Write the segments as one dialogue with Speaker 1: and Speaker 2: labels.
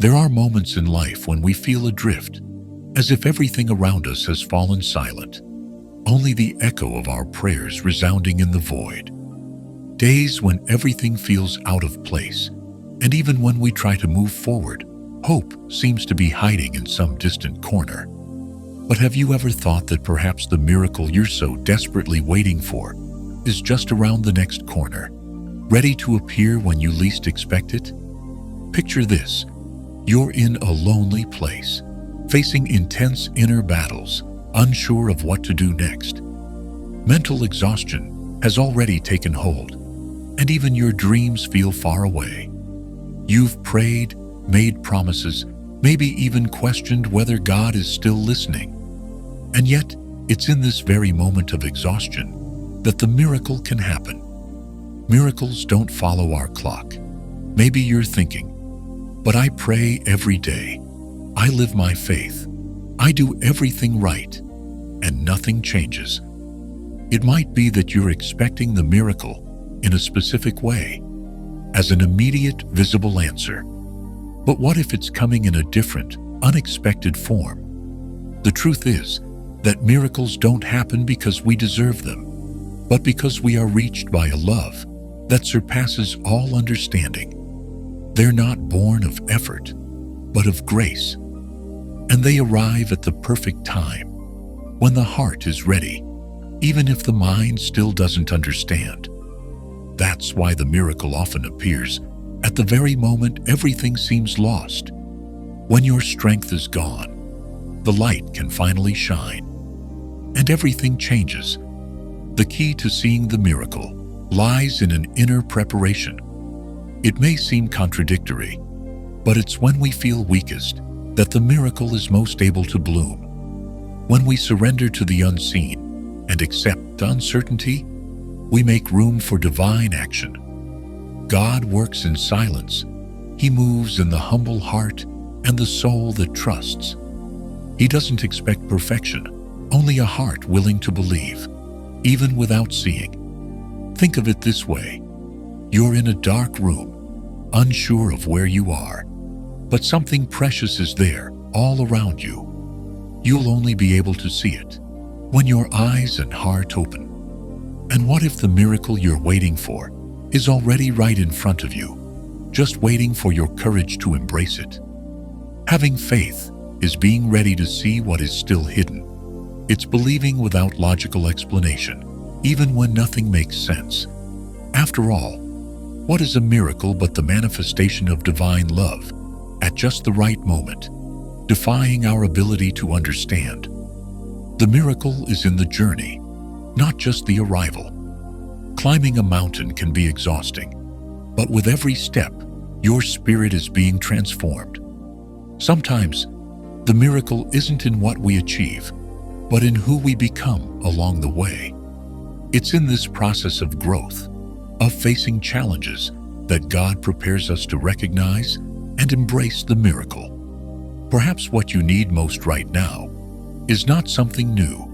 Speaker 1: There are moments in life when we feel adrift, as if everything around us has fallen silent, only the echo of our prayers resounding in the void. Days when everything feels out of place, and even when we try to move forward, hope seems to be hiding in some distant corner. But have you ever thought that perhaps the miracle you're so desperately waiting for is just around the next corner, ready to appear when you least expect it? Picture this. You're in a lonely place, facing intense inner battles, unsure of what to do next. Mental exhaustion has already taken hold, and even your dreams feel far away. You've prayed, made promises, maybe even questioned whether God is still listening. And yet, it's in this very moment of exhaustion that the miracle can happen. Miracles don't follow our clock. Maybe you're thinking, but I pray every day. I live my faith. I do everything right, and nothing changes. It might be that you're expecting the miracle in a specific way, as an immediate, visible answer. But what if it's coming in a different, unexpected form? The truth is that miracles don't happen because we deserve them, but because we are reached by a love that surpasses all understanding. They're not born of effort, but of grace, and they arrive at the perfect time, when the heart is ready, even if the mind still doesn't understand. That's why the miracle often appears at the very moment everything seems lost. When your strength is gone, the light can finally shine, and everything changes. The key to seeing the miracle lies in an inner preparation. It may seem contradictory, but it's when we feel weakest that the miracle is most able to bloom. When we surrender to the unseen and accept uncertainty, we make room for divine action. God works in silence. He moves in the humble heart and the soul that trusts. He doesn't expect perfection, only a heart willing to believe, even without seeing. Think of it this way. You're in a dark room, unsure of where you are, but something precious is there, all around you. You'll only be able to see it when your eyes and heart open. And what if the miracle you're waiting for is already right in front of you, just waiting for your courage to embrace it? Having faith is being ready to see what is still hidden. It's believing without logical explanation, even when nothing makes sense. After all, what is a miracle but the manifestation of divine love at just the right moment, defying our ability to understand? The miracle is in the journey, not just the arrival. Climbing a mountain can be exhausting, but with every step, your spirit is being transformed. Sometimes, the miracle isn't in what we achieve, but in who we become along the way. It's in this process of growth, of facing challenges, that God prepares us to recognize and embrace the miracle. Perhaps what you need most right now is not something new,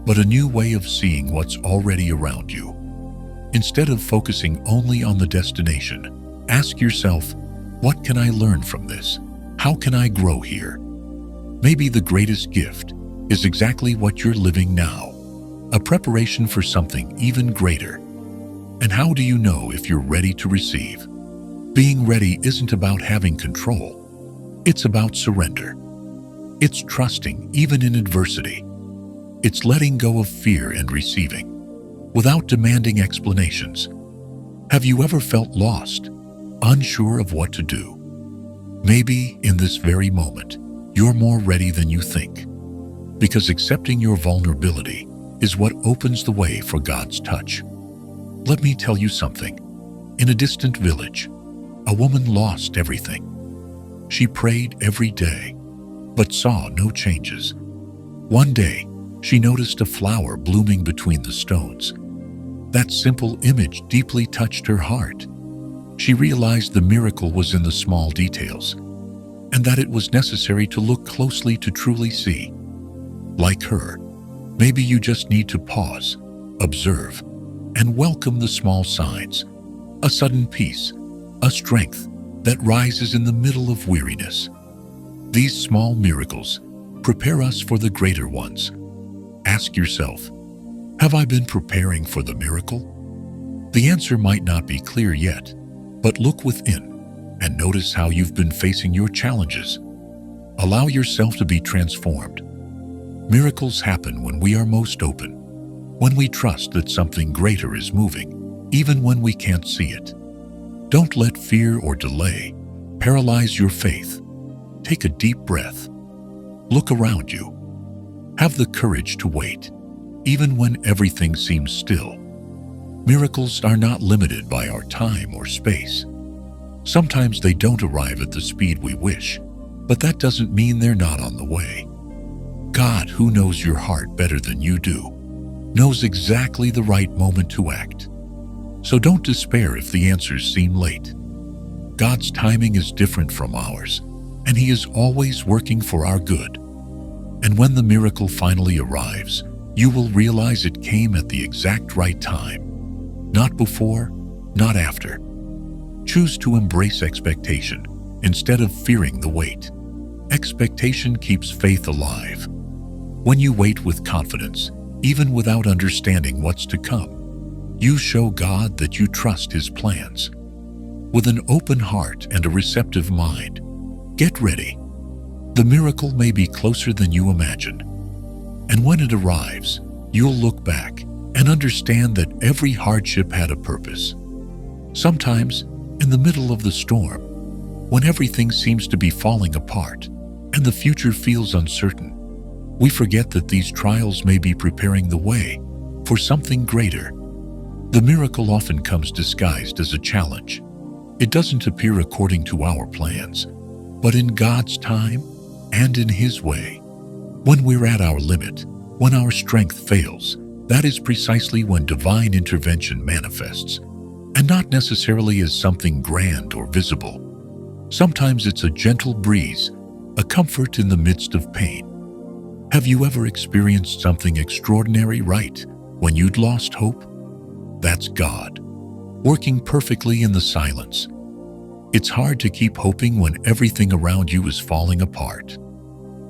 Speaker 1: but a new way of seeing what's already around you. Instead of focusing only on the destination, ask yourself, what can I learn from this? How can I grow here? Maybe the greatest gift is exactly what you're living now, a preparation for something even greater. And how do you know if you're ready to receive? Being ready isn't about having control. It's about surrender. It's trusting even in adversity. It's letting go of fear and receiving, without demanding explanations. Have you ever felt lost, unsure of what to do? Maybe in this very moment, you're more ready than you think, because accepting your vulnerability is what opens the way for God's touch. Let me tell you something. In a distant village, a woman lost everything. She prayed every day, but saw no changes. One day, she noticed a flower blooming between the stones. That simple image deeply touched her heart. She realized the miracle was in the small details, and that it was necessary to look closely to truly see. Like her, maybe you just need to pause, observe, and welcome the small signs. A sudden peace, a strength, that rises in the middle of weariness. These small miracles prepare us for the greater ones. Ask yourself, have I been preparing for the miracle? The answer might not be clear yet, but look within and notice how you've been facing your challenges. Allow yourself to be transformed. Miracles happen when we are most open, when we trust that something greater is moving, even when we can't see it. Don't let fear or delay paralyze your faith. Take a deep breath. Look around you. Have the courage to wait, even when everything seems still. Miracles are not limited by our time or space. Sometimes they don't arrive at the speed we wish, but that doesn't mean they're not on the way. God, who knows your heart better than you do, knows exactly the right moment to act. So don't despair if the answers seem late. God's timing is different from ours, and He is always working for our good. And when the miracle finally arrives, you will realize it came at the exact right time. Not before, not after. Choose to embrace expectation instead of fearing the wait. Expectation keeps faith alive. When you wait with confidence, even without understanding what's to come, you show God that you trust His plans. With an open heart and a receptive mind, get ready. The miracle may be closer than you imagined. And when it arrives, you'll look back and understand that every hardship had a purpose. Sometimes, in the middle of the storm, when everything seems to be falling apart and the future feels uncertain, we forget that these trials may be preparing the way for something greater. The miracle often comes disguised as a challenge. It doesn't appear according to our plans, but in God's time and in His way. When we're at our limit, when our strength fails, that is precisely when divine intervention manifests, and not necessarily as something grand or visible. Sometimes it's a gentle breeze, a comfort in the midst of pain. Have you ever experienced something extraordinary right when you'd lost hope? That's God, working perfectly in the silence. It's hard to keep hoping when everything around you is falling apart.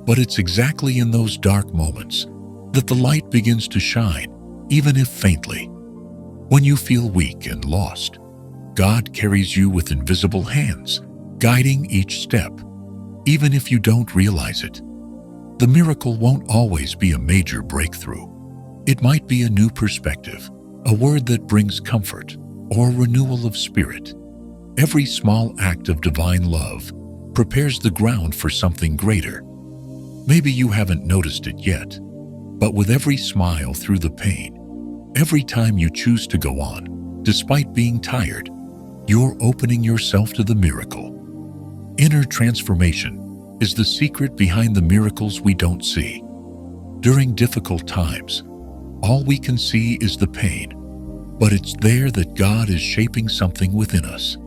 Speaker 1: But it's exactly in those dark moments that the light begins to shine, even if faintly. When you feel weak and lost, God carries you with invisible hands, guiding each step, even if you don't realize it. The miracle won't always be a major breakthrough. It might be a new perspective, a word that brings comfort, or renewal of spirit. Every small act of divine love prepares the ground for something greater. Maybe you haven't noticed it yet, but with every smile through the pain, every time you choose to go on, despite being tired, you're opening yourself to the miracle. Inner transformation is the secret behind the miracles we don't see. During difficult times, all we can see is the pain, but it's there that God is shaping something within us.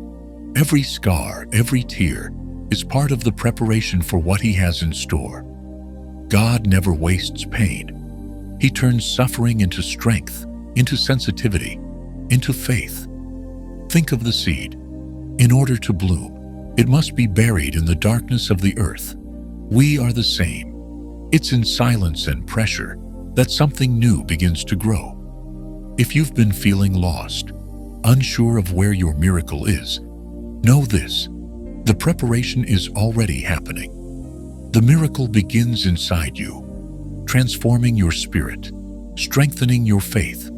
Speaker 1: Every scar, every tear is part of the preparation for what He has in store. God never wastes pain. He turns suffering into strength, into sensitivity, into faith. Think of the seed. In order to bloom, it must be buried in the darkness of the earth. We are the same. It's in silence and pressure that something new begins to grow. If you've been feeling lost, unsure of where your miracle is, know this: the preparation is already happening. The miracle begins inside you, transforming your spirit, strengthening your faith.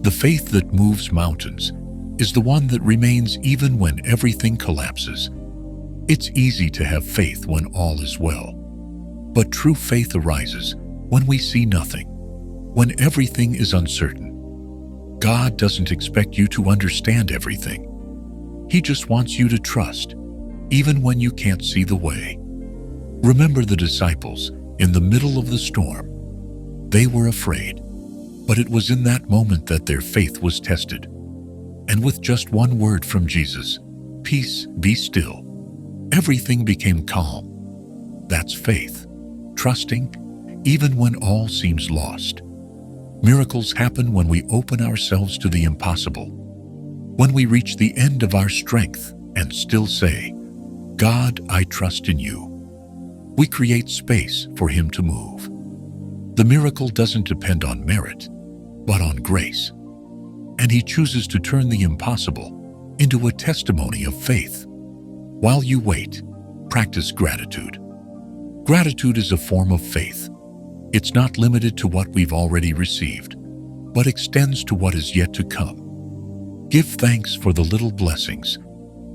Speaker 1: The faith that moves mountains is the one that remains even when everything collapses. It's easy to have faith when all is well, but true faith arises when we see nothing, when everything is uncertain. God doesn't expect you to understand everything. He just wants you to trust, even when you can't see the way. Remember the disciples in the middle of the storm. They were afraid, but it was in that moment that their faith was tested. And with just one word from Jesus, "Peace, be still," everything became calm. That's faith, trusting even when all seems lost. Miracles happen when we open ourselves to the impossible, when we reach the end of our strength and still say, "God, I trust in you." We create space for Him to move. The miracle doesn't depend on merit, but on grace. And He chooses to turn the impossible into a testimony of faith. While you wait, practice gratitude. Gratitude is a form of faith. It's not limited to what we've already received, but extends to what is yet to come. Give thanks for the little blessings,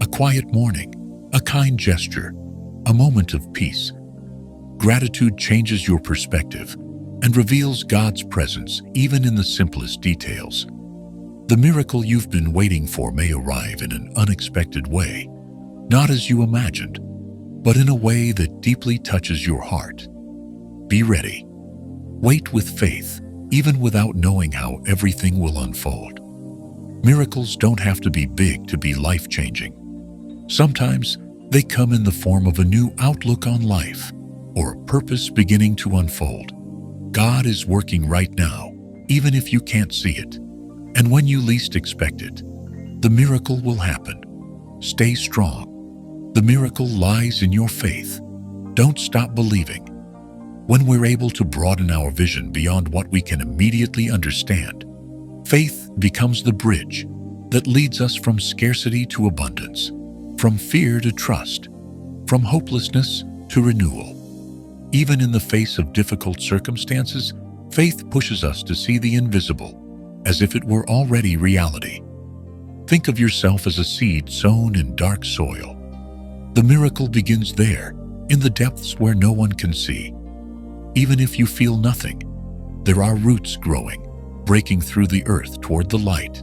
Speaker 1: a quiet morning, a kind gesture, a moment of peace. Gratitude changes your perspective and reveals God's presence even in the simplest details. The miracle you've been waiting for may arrive in an unexpected way, not as you imagined, but in a way that deeply touches your heart. Be ready. Wait with faith, even without knowing how everything will unfold. Miracles don't have to be big to be life-changing. Sometimes they come in the form of a new outlook on life or a purpose beginning to unfold. God is working right now, even if you can't see it. And when you least expect it, the miracle will happen. Stay strong. The miracle lies in your faith. Don't stop believing. When we're able to broaden our vision beyond what we can immediately understand, faith becomes the bridge that leads us from scarcity to abundance, from fear to trust, from hopelessness to renewal. Even in the face of difficult circumstances, faith pushes us to see the invisible, as if it were already reality. Think of yourself as a seed sown in dark soil. The miracle begins there, in the depths where no one can see. Even if you feel nothing, there are roots growing, breaking through the earth toward the light.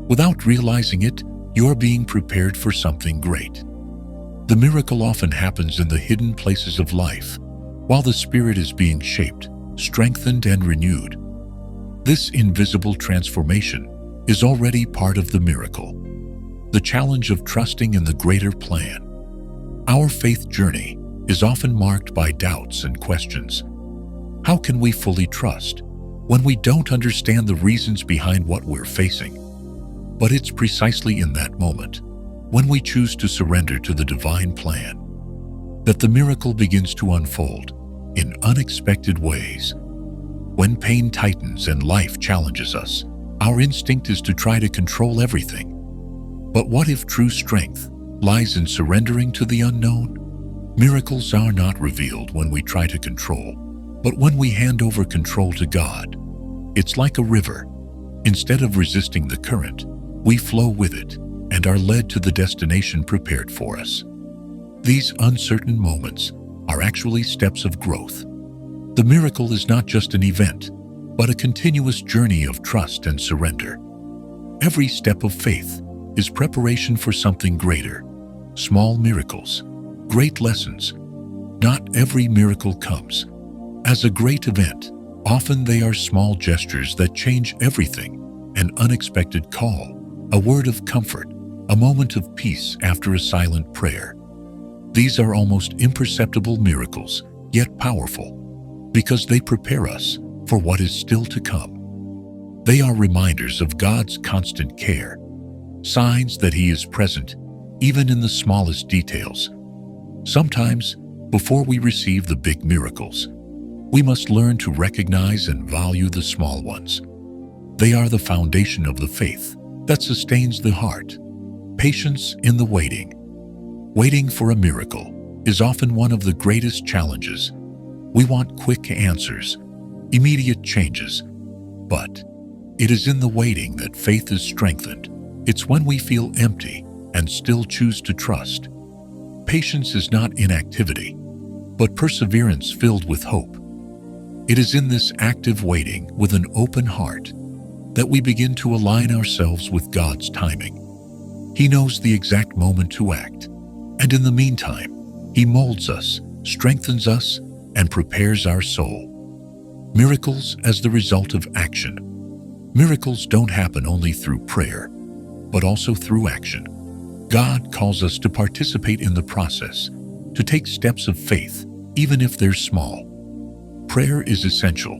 Speaker 1: Without realizing it, you're being prepared for something great. The miracle often happens in the hidden places of life, while the spirit is being shaped, strengthened, and renewed. This invisible transformation is already part of the miracle. The challenge of trusting in the greater plan. Our faith journey is often marked by doubts and questions. How can we fully trust when we don't understand the reasons behind what we're facing? But it's precisely in that moment, when we choose to surrender to the divine plan, that the miracle begins to unfold in unexpected ways. When pain tightens and life challenges us, our instinct is to try to control everything. But what if true strength lies in surrendering to the unknown? Miracles are not revealed when we try to control, but when we hand over control to God. It's like a river. Instead of resisting the current, we flow with it and are led to the destination prepared for us. These uncertain moments are actually steps of growth. The miracle is not just an event, but a continuous journey of trust and surrender. Every step of faith is preparation for something greater. Small miracles, great lessons. Not every miracle comes as a great event. Often they are small gestures that change everything. An unexpected call, a word of comfort, a moment of peace after a silent prayer. These are almost imperceptible miracles, yet powerful, because they prepare us for what is still to come. They are reminders of God's constant care, signs that He is present, even in the smallest details. Sometimes, before we receive the big miracles, we must learn to recognize and value the small ones. They are the foundation of the faith that sustains the heart. Patience in the waiting. Waiting for a miracle is often one of the greatest challenges. We want quick answers, immediate changes, but it is in the waiting that faith is strengthened. It's when we feel empty and still choose to trust. Patience is not inactivity, but perseverance filled with hope. It is in this active waiting with an open heart that we begin to align ourselves with God's timing. He knows the exact moment to act, and in the meantime, He molds us, strengthens us, and prepares our soul. Miracles as the result of action. Miracles don't happen only through prayer, but also through action. God calls us to participate in the process, to take steps of faith, even if they're small. Prayer is essential,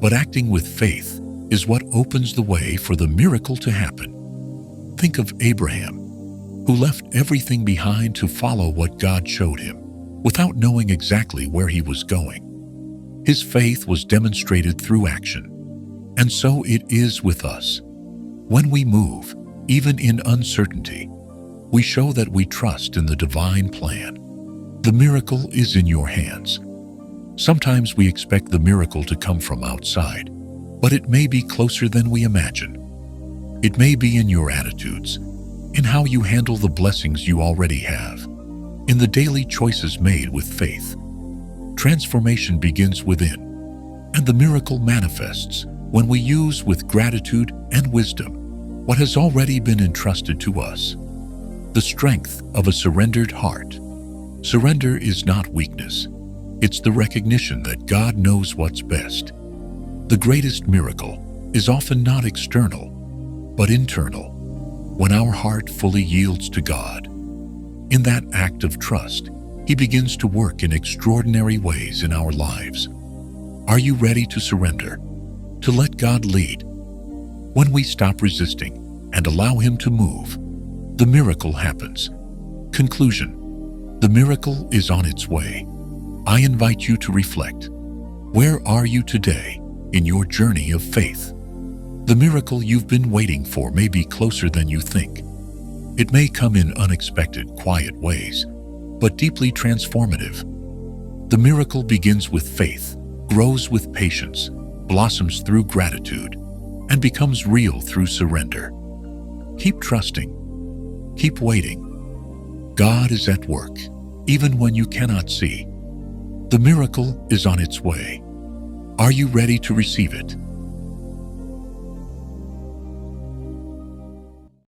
Speaker 1: but acting with faith is what opens the way for the miracle to happen. Think of Abraham, who left everything behind to follow what God showed him, without knowing exactly where he was going. His faith was demonstrated through action, and so it is with us. When we move, even in uncertainty, we show that we trust in the divine plan. The miracle is in your hands. Sometimes we expect the miracle to come from outside, but it may be closer than we imagine. It may be in your attitudes, in how you handle the blessings you already have, in the daily choices made with faith. Transformation begins within, and the miracle manifests when we use with gratitude and wisdom what has already been entrusted to us. The strength of a surrendered heart. Surrender is not weakness. It's the recognition that God knows what's best. The greatest miracle is often not external, but internal, when our heart fully yields to God. In that act of trust, He begins to work in extraordinary ways in our lives. Are you ready to surrender, to let God lead? When we stop resisting and allow Him to move, the miracle happens. Conclusion: the miracle is on its way. I invite you to reflect. Where are you today in your journey of faith? The miracle you've been waiting for may be closer than you think. It may come in unexpected, quiet ways, but deeply transformative. The miracle begins with faith, grows with patience, blossoms through gratitude, and becomes real through surrender. Keep trusting. Keep waiting. God is at work, even when you cannot see. The miracle is on its way. Are you ready to receive it?